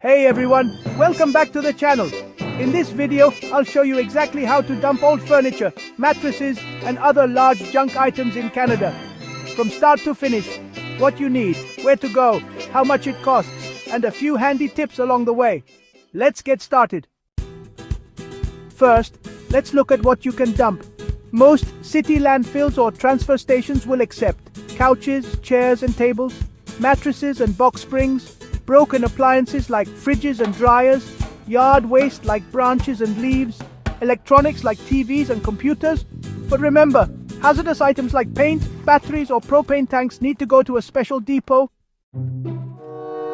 Hey everyone, welcome back to the channel. In this video, I'll show you exactly how to dump old furniture, mattresses, and other large junk items in Canada. From start to finish, what you need, where to go, how much it costs, and a few handy tips along the way. Let's get started. First, let's look at what you can dump. Most city landfills or transfer stations will accept couches, chairs and tables, mattresses and box springs, broken appliances like fridges and dryers, yard waste like branches and leaves, electronics like TVs and computers. But remember, hazardous items like paint, batteries or propane tanks need to go to a special depot.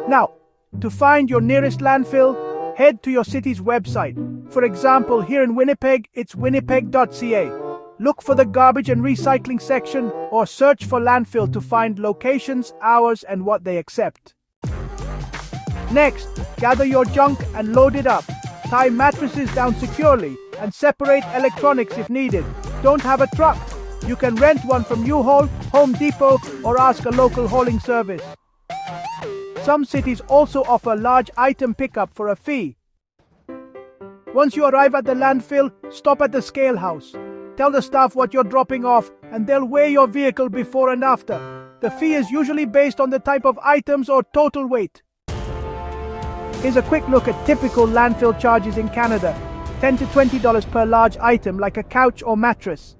Now, to find your nearest landfill, head to your city's website. For example, here in Winnipeg, it's winnipeg.ca. Look for the garbage and recycling section or search for landfill to find locations, hours, and what they accept. Next, gather your junk and load it up. Tie mattresses down securely and separate electronics if needed. Don't have a truck? You can rent one from U-Haul, Home Depot, or ask a local hauling service. Some cities also offer large item pickup for a fee. Once you arrive at the landfill, stop at the scale house. Tell the staff what you're dropping off, and they'll weigh your vehicle before and after. The fee is usually based on the type of items or total weight. Here's a quick look at typical landfill charges in Canada. $10 to $20 per large item like a couch or mattress.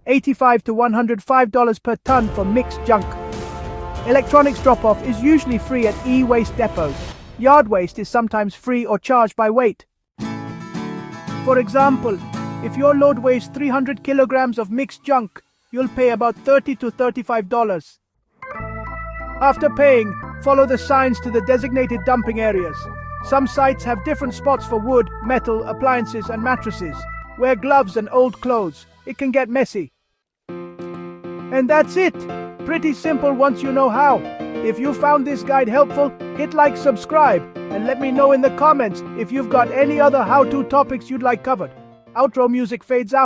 $85 to $105 per tonne for mixed junk. Electronics drop-off is usually free at e-waste depots. Yard waste is sometimes free or charged by weight. For example, if your load weighs 300 kilograms of mixed junk, you'll pay about $30 to $35. After paying, follow the signs to the designated dumping areas. Some sites have different spots for wood, metal, appliances, and mattresses. Wear gloves and old clothes. It can get messy. And that's it. Pretty simple once you know how. If you found this guide helpful, hit like, subscribe, and let me know in the comments if you've got any other how-to topics you'd like covered. Outro music fades out.